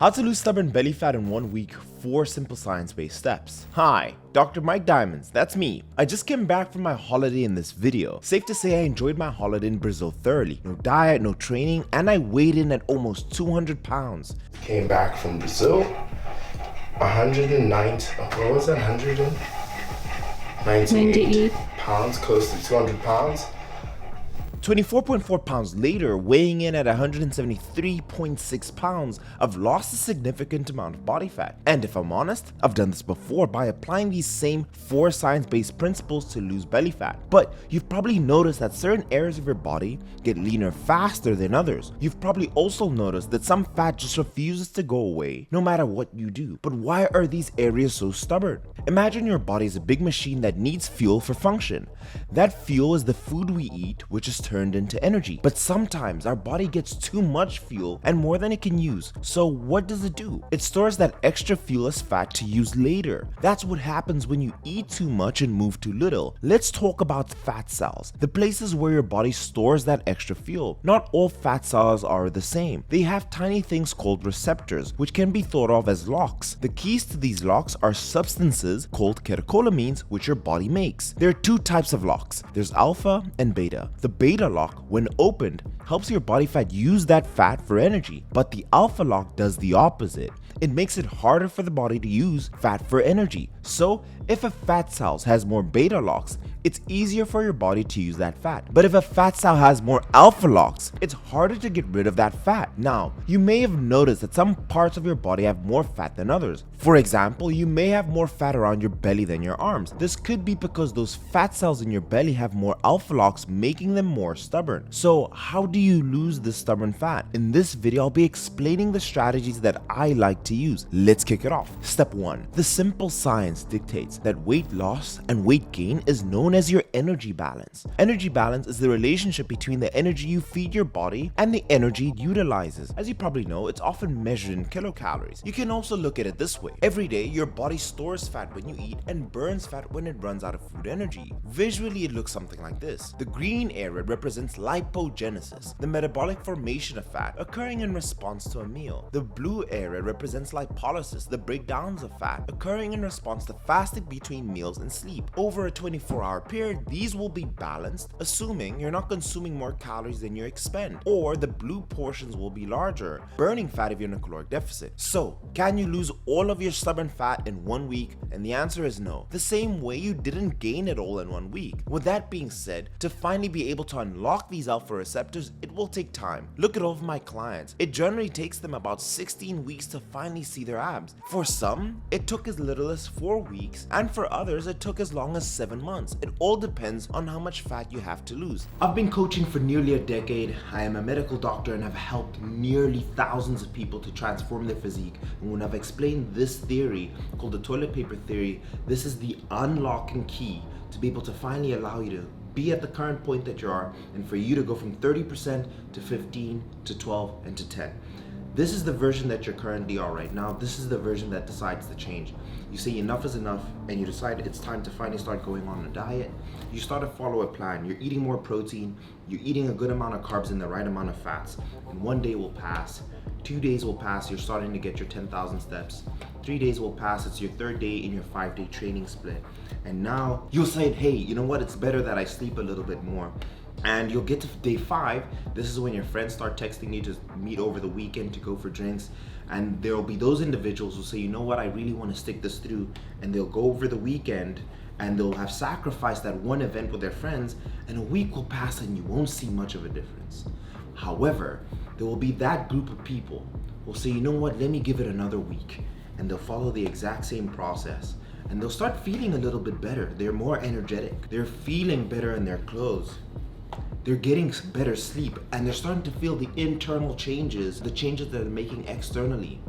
How to lose stubborn belly fat in 1 week, 4 simple science-based steps. Hi, Dr. Mike Diamonds, that's me. I just came back from my holiday in this video. Safe to say I enjoyed my holiday in Brazil thoroughly. No diet, no training, and I weighed in at almost 200 pounds. Came back from Brazil, 190, what was that, 198 pounds, close to 200 pounds. 24.4 pounds later, weighing in at 173.6 pounds, I've lost a significant amount of body fat. And if I'm honest, I've done this before by applying these same 4 science-based principles to lose belly fat. But you've probably noticed that certain areas of your body get leaner faster than others. You've probably also noticed that some fat just refuses to go away no matter what you do. But why are these areas so stubborn? Imagine your body is a big machine that needs fuel for function. That fuel is the food we eat, which is turned into energy. But sometimes our body gets too much fuel and more than it can use. So what does it do? It stores that extra fuel as fat to use later. That's what happens when you eat too much and move too little. Let's talk about fat cells, the places where your body stores that extra fuel. Not all fat cells are the same. They have tiny things called receptors, which can be thought of as locks. The keys to these locks are substances called catecholamines, which your body makes. There are 2 types of locks. There's alpha and beta. The beta lock, when opened, helps your body fat use that fat for energy, but the alpha lock does the opposite. It makes it harder for the body to use fat for energy. So if a fat cell has more beta locks, it's easier for your body to use that fat. But if a fat cell has more alpha locks, it's harder to get rid of that fat. Now, you may have noticed that some parts of your body have more fat than others. For example, you may have more fat around your belly than your arms. This could be because those fat cells in your belly have more alpha locks, making them more stubborn. So how do you lose this stubborn fat? In this video, I'll be explaining the strategies that I like to use. Let's kick it off. Step 1. The simple science dictates that weight loss and weight gain is known as your energy balance. Energy balance is the relationship between the energy you feed your body and the energy it utilizes. As you probably know, it's often measured in kilocalories. You can also look at it this way. Every day, your body stores fat when you eat and burns fat when it runs out of food energy. Visually, it looks something like this. The green area represents lipogenesis, the metabolic formation of fat occurring in response to a meal. The blue area represents lipolysis, the breakdowns of fat occurring in response to fasting between meals and sleep. Over a 24-hour period, these will be balanced, assuming you're not consuming more calories than you expend, or the blue portions will be larger, burning fat if you're in a caloric deficit. So, can you lose all of your stubborn fat in 1 week? And the answer is no. The same way you didn't gain it all in 1 week. With that being said, to finally be able to unlock these alpha receptors, it will take time. Look at all of my clients. It generally takes them about 16 weeks to finally see their abs. For some, it took as little as 4 weeks, and for others, it took as long as 7 months. It all depends on how much fat you have to lose. I've been coaching for nearly a decade. I am a medical doctor and have helped nearly thousands of people to transform their physique. And when I've explained this theory called the toilet paper theory, this is the unlocking key to be able to finally allow you to be at the current point that you are and for you to go from 30% to 15 to 12 and to 10. This is the version that you currently are right now. This is the version that decides to change. You say enough is enough and you decide it's time to finally start going on a diet. You start to follow a plan. You're eating more protein. You're eating a good amount of carbs and the right amount of fats. And 1 day will pass. 2 days will pass. You're starting to get your 10,000 steps. 3 days will pass. It's your 3rd day in your 5-day training split. And now you'll say, hey, you know what? It's better that I sleep a little bit more. And you'll get to day 5. This is when your friends start texting you to meet over the weekend to go for drinks. And there will be those individuals who say, you know what, I really want to stick this through. And they'll go over the weekend and they'll have sacrificed that one event with their friends, and a week will pass and you won't see much of a difference. However, there will be that group of people who will say, you know what, let me give it another week. And they'll follow the exact same process. And they'll start feeling a little bit better. They're more energetic. They're feeling better in their clothes. They're getting better sleep, and they're starting to feel the internal changes, the changes that they're making externally.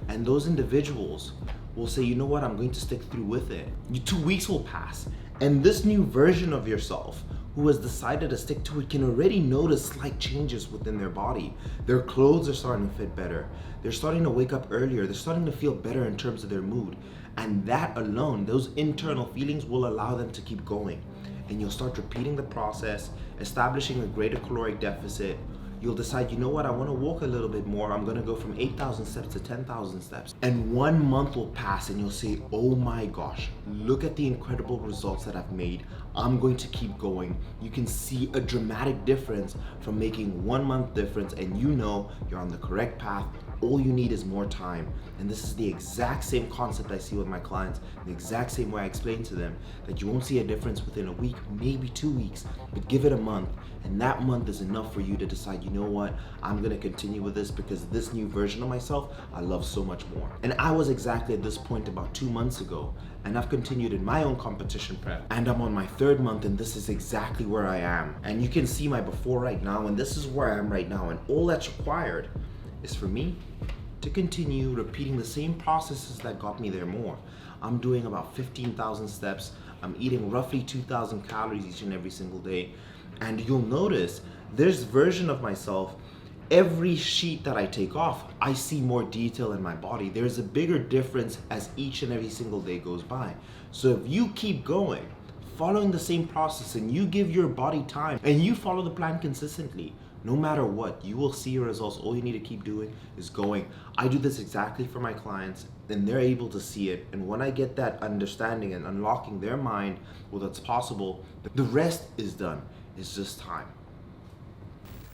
And those individuals will say, you know what, I'm going to stick through with it. 2 weeks will pass, and this new version of yourself who has decided to stick to it can already notice slight changes within their body. Their clothes are starting to fit better. They're starting to wake up earlier. They're starting to feel better in terms of their mood. And that alone, those internal feelings will allow them to keep going. And you'll start repeating the process, establishing a greater caloric deficit. you'll decide, you know what, I want to walk a little bit more. I'm going to go from 8,000 steps to 10,000 steps. And 1 month will pass and you'll say, oh my gosh, look at the incredible results that I've made. I'm going to keep going. You can see a dramatic difference from making 1 month difference, and you know you're on the correct path. All you need is more time. And this is the exact same concept I see with my clients, the exact same way I explain to them that you won't see a difference within a week, maybe 2 weeks, but give it a month. And that month is enough for you to decide, you know what, I'm gonna continue with this because this new version of myself, I love so much more. And I was exactly at this point about 2 months ago, and I've continued in my own competition prep. And I'm on my 3rd month, and this is exactly where I am. And you can see my before right now, and this is where I am right now. And all that's required is for me to continue repeating the same processes that got me there more. I'm doing about 15,000 steps. I'm eating roughly 2,000 calories each and every single day. And you'll notice there's version of myself, every sheet that I take off, I see more detail in my body. There's a bigger difference as each and every single day goes by. So if you keep going, following the same process, and you give your body time and you follow the plan consistently, no matter what, you will see your results. All you need to keep doing is going. I do this exactly for my clients, and they're able to see it. And when I get that understanding and unlocking their mind with what's possible, the rest is done. It's just time.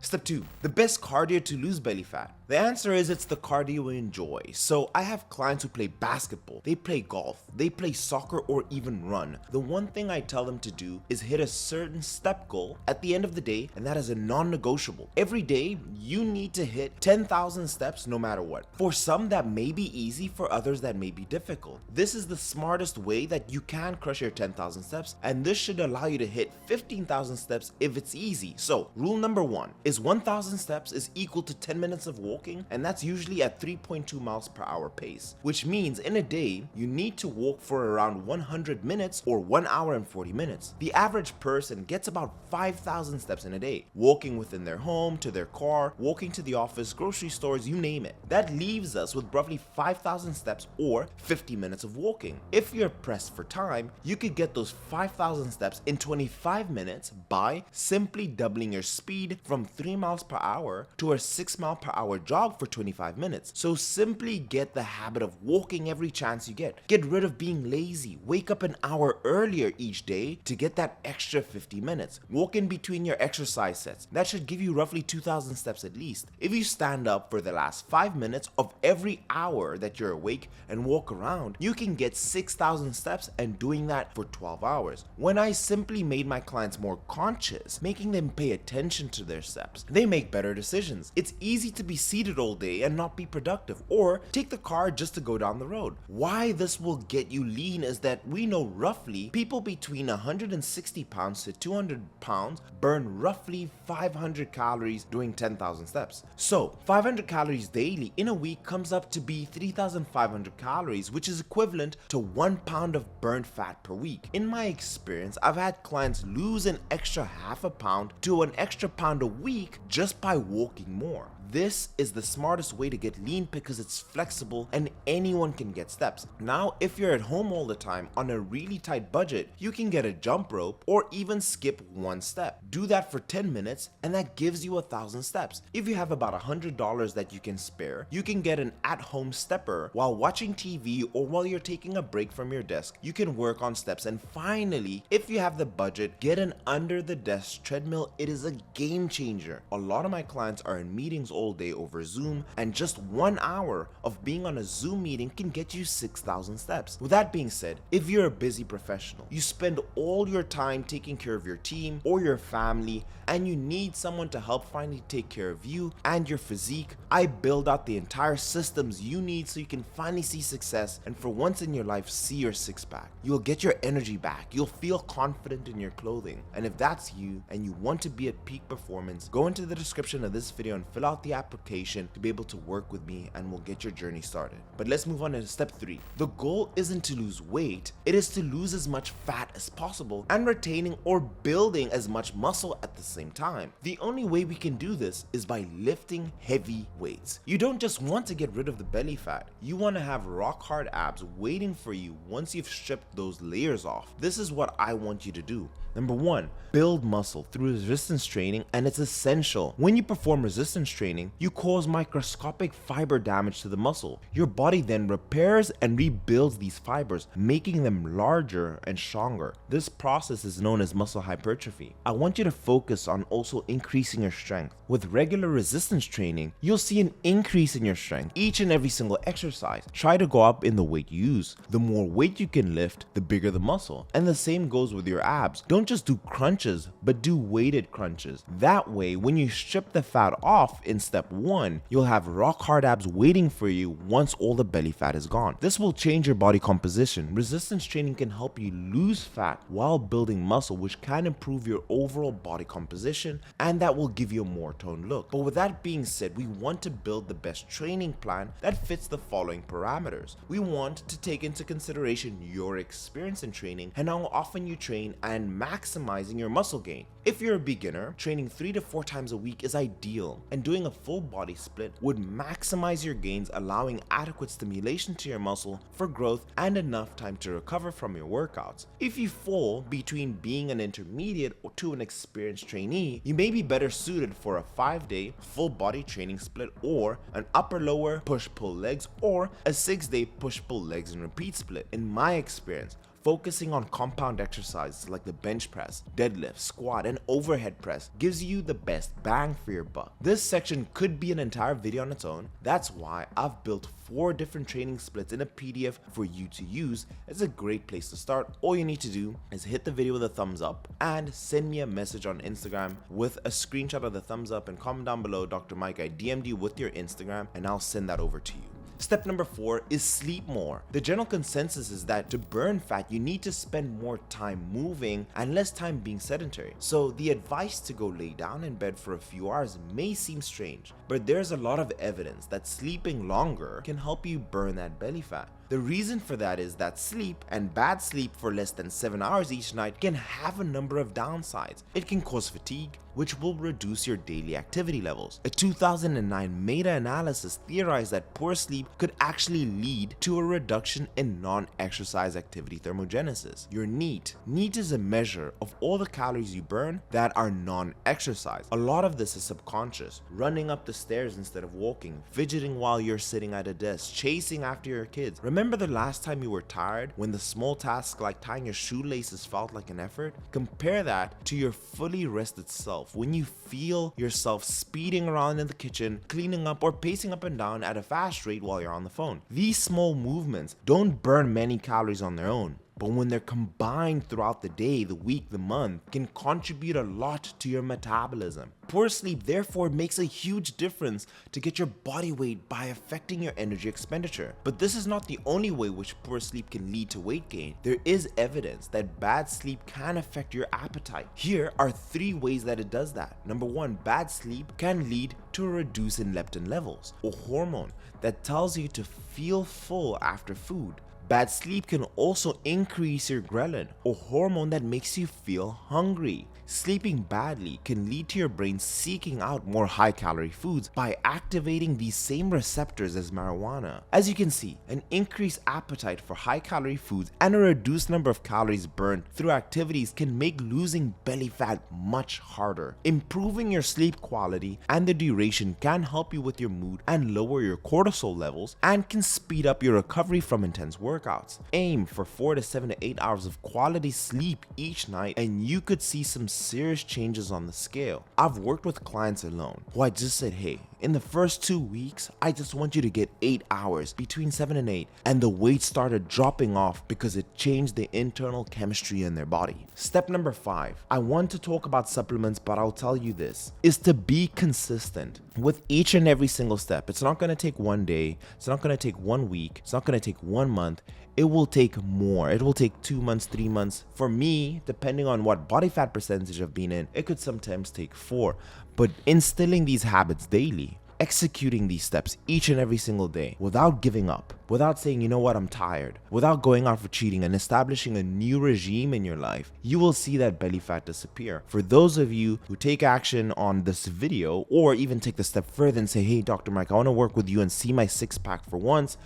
Step 2, the best cardio to lose belly fat. The answer is it's the cardio we enjoy. So I have clients who play basketball, they play golf, they play soccer, or even run. The one thing I tell them to do is hit a certain step goal at the end of the day, and that is a non-negotiable. Every day, you need to hit 10,000 steps no matter what. For some, that may be easy, for others, that may be difficult. This is the smartest way that you can crush your 10,000 steps, and this should allow you to hit 15,000 steps if it's easy. So, rule number 1 is 1,000 steps is equal to 10 minutes of walking, and that's usually at 3.2 miles per hour pace, which means in a day, you need to walk for around 100 minutes or 1 hour and 40 minutes. The average person gets about 5,000 steps in a day, walking within their home, to their car, walking to the office, grocery stores, you name it. That leaves us with roughly 5,000 steps or 50 minutes of walking. If you're pressed for time, you could get those 5,000 steps in 25 minutes by simply doubling your speed from 3 miles per hour to a 6 mile per hour jog for 25 minutes. So simply get the habit of walking every chance you get. Get rid of being lazy. Wake up an hour earlier each day to get that extra 50 minutes. Walk in between your exercise sets. That should give you roughly 2,000 steps at least. If you stand up for the last 5 minutes of every hour that you're awake and walk around, you can get 6,000 steps, and doing that for 12 hours. When I simply made my clients more conscious, making them pay attention to their steps, they make better decisions. It's easy to be seated all day and not be productive, or take the car just to go down the road. Why this will get you lean is that we know roughly people between 160 pounds to 200 pounds burn roughly 500 calories doing 10,000 steps. So 500 calories daily in a week comes up to be 3,500 calories, which is equivalent to 1 pound of burnt fat per week. In my experience, I've had clients lose an extra half a pound to an extra pound a week just by walking more. This is the smartest way to get lean because it's flexible and anyone can get steps. Now, if you're at home all the time on a really tight budget, you can get a jump rope or even skip 1 step. Do that for 10 minutes and that gives you 1,000 steps. If you have about $100 that you can spare, you can get an at-home stepper while watching TV or while you're taking a break from your desk. You can work on steps. And finally, if you have the budget, get an under-the-desk treadmill. It is a game changer. A lot of my clients are in meetings all day over Zoom, and just 1 hour of being on a Zoom meeting can get you 6,000 steps. With that being said, if you're a busy professional, you spend all your time taking care of your team or your family, and you need someone to help finally take care of you and your physique, I build out the entire systems you need so you can finally see success and for once in your life see your six-pack. You'll get your energy back, you'll feel confident in your clothing, and if that's you and you want to be at peak performance, go into the description of this video and fill out the application to be able to work with me, and we'll get your journey started. But let's move on to step 3. The goal isn't to lose weight, it is to lose as much fat as possible and retaining or building as much muscle at the same time. The only way we can do this is by lifting heavy weights. You don't just want to get rid of the belly fat, you want to have rock hard abs waiting for you once you've stripped those layers off. This is what I want you to do. Number 1, build muscle through resistance training, and it's essential. When you perform resistance training, you cause microscopic fiber damage to the muscle. Your body then repairs and rebuilds these fibers, making them larger and stronger. This process is known as muscle hypertrophy. I want you to focus on also increasing your strength. With regular resistance training, you'll see an increase in your strength each and every single exercise. Try to go up in the weight you use. The more weight you can lift, the bigger the muscle. And the same goes with your abs. Don't just do crunches, but do weighted crunches. That way, when you strip the fat off in step 1, you'll have rock hard abs waiting for you once all the belly fat is gone. This will change your body composition. Resistance training can help you lose fat while building muscle, which can improve your overall body composition, and that will give you a more toned look. But with that being said, we want to build the best training plan that fits the following parameters. We want to take into consideration your experience in training and how often you train and maximizing your muscle gain. If you're a beginner, training 3 to 4 times a week is ideal, and doing a full body split would maximize your gains, allowing adequate stimulation to your muscle for growth and enough time to recover from your workouts. If you fall between being an intermediate or to an experienced trainee, you may be better suited for a 5-day full body training split, or an upper lower push pull legs, or a 6-day push pull legs and repeat split. In my experience, focusing on compound exercises like the bench press, deadlift, squat, and overhead press gives you the best bang for your buck. This section could be an entire video on its own. That's why I've built 4 different training splits in a PDF for you to use. It's a great place to start. All you need to do is hit the video with a thumbs up and send me a message on Instagram with a screenshot of the thumbs up and comment down below, Dr. Mike, I DM'd you with your Instagram, and I'll send that over to you. Step number 4 is sleep more. The general consensus is that to burn fat, you need to spend more time moving and less time being sedentary. So the advice to go lay down in bed for a few hours may seem strange, but there's a lot of evidence that sleeping longer can help you burn that belly fat. The reason for that is that sleep, and bad sleep for less than 7 hours each night, can have a number of downsides. It can cause fatigue, which will reduce your daily activity levels. A 2009 meta-analysis theorized that poor sleep could actually lead to a reduction in non-exercise activity thermogenesis. Your NEAT. NEAT is a measure of all the calories you burn that are non-exercise. A lot of this is subconscious. Running up the stairs instead of walking, fidgeting while you're sitting at a desk, chasing after your kids. Remember the last time you were tired, when the small tasks like tying your shoelaces felt like an effort? Compare that to your fully rested self, when you feel yourself speeding around in the kitchen, cleaning up, or pacing up and down at a fast rate while you're on the phone. These small movements don't burn many calories on their own, but when they're combined throughout the day, the week, the month, can contribute a lot to your metabolism. Poor sleep therefore makes a huge difference to get your body weight by affecting your energy expenditure. But this is not the only way which poor sleep can lead to weight gain. There is evidence that bad sleep can affect your appetite. Here are 3 ways that it does that. Number 1, bad sleep can lead to a reduce in leptin levels, a hormone that tells you to feel full after food. Bad sleep can also increase your ghrelin, a hormone that makes you feel hungry. Sleeping badly can lead to your brain seeking out more high-calorie foods by activating these same receptors as marijuana. As you can see, an increased appetite for high-calorie foods and a reduced number of calories burned through activities can make losing belly fat much harder. Improving your sleep quality and the duration can help you with your mood and lower your cortisol levels, and can speed up your recovery from intense workouts. Aim for 4 to 7 to 8 hours of quality sleep each night, and you could see some serious changes on the scale. I've worked with clients alone who I just said, hey, in the first 2 weeks, I just want you to get 8 hours, between 7 and 8, and the weight started dropping off because it changed the internal chemistry in their body. Step number 5, I want to talk about supplements, but I'll tell you this, is to be consistent with each and every single step. It's not going to take 1 day, it's not going to take 1 week, it's not going to take 1 month. It will take more. It will take 2 months, 3 months. For me, depending on what body fat percentage I've been in, it could sometimes take 4. But instilling these habits daily, executing these steps each and every single day without giving up, without saying, you know what, I'm tired, without going out for cheating, and establishing a new regime in your life, you will see that belly fat disappear. For those of you who take action on this video, or even take the step further and say, hey, Dr. Mike, I want to work with you and see my 6-pack for once,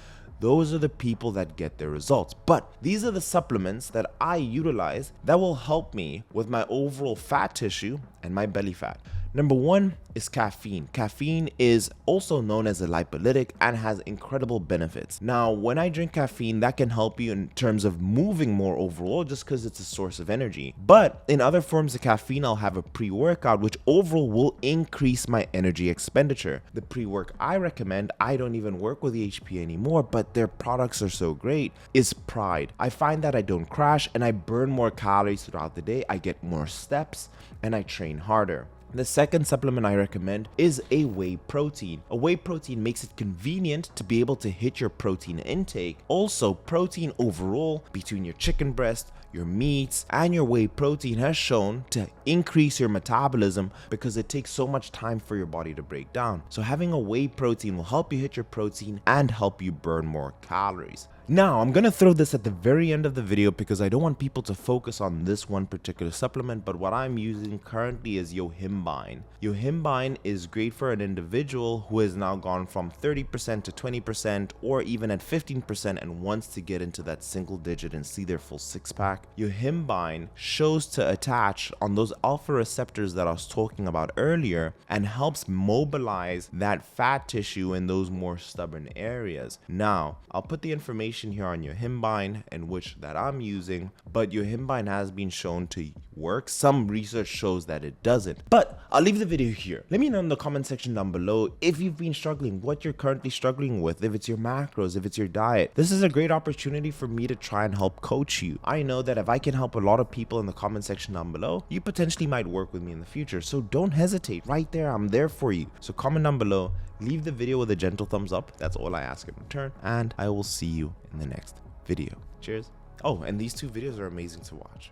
those are the people that get their results. But these are the supplements that I utilize that will help me with my overall fat tissue and my belly fat. Number one is caffeine. Caffeine is also known as a lipolytic and has incredible benefits. Now, when I drink caffeine, that can help you in terms of moving more overall just because it's a source of energy. But in other forms of caffeine, I'll have a pre-workout, which overall will increase my energy expenditure. The pre-work I recommend, I don't even work with HP anymore, but their products are so great, is Pride. I find that I don't crash and I burn more calories throughout the day. I get more steps and I train harder. The second supplement I recommend is a whey protein. A whey protein makes it convenient to be able to hit your protein intake. Also, protein overall between your chicken breast, your meats, and your whey protein has shown to increase your metabolism because it takes so much time for your body to break down. So having a whey protein will help you hit your protein and help you burn more calories. Now, I'm going to throw this at the very end of the video because I don't want people to focus on this one particular supplement, but what I'm using currently is yohimbine. Yohimbine is great for an individual who has now gone from 30% to 20% or even at 15% and wants to get into that single digit and see their full six-pack. Yohimbine shows to attach on those alpha receptors that I was talking about earlier and helps mobilize that fat tissue in those more stubborn areas. Now, I'll put the information here on yohimbine and which that I'm using, but yohimbine has been shown to work. Some research shows that it doesn't, but I'll leave the video here. Let me know in the comment section down below if you've been struggling, what you're currently struggling with, if it's your macros, if it's your diet. This is a great opportunity for me to try and help coach you. I know that if I can help a lot of people in the comment section down below, you potentially might work with me in the future. So don't hesitate. Right there, I'm there for you. So comment down below, leave the video with a gentle thumbs up. That's all I ask in return, and I will see you in the next video. Cheers. Oh, and these two videos are amazing to watch.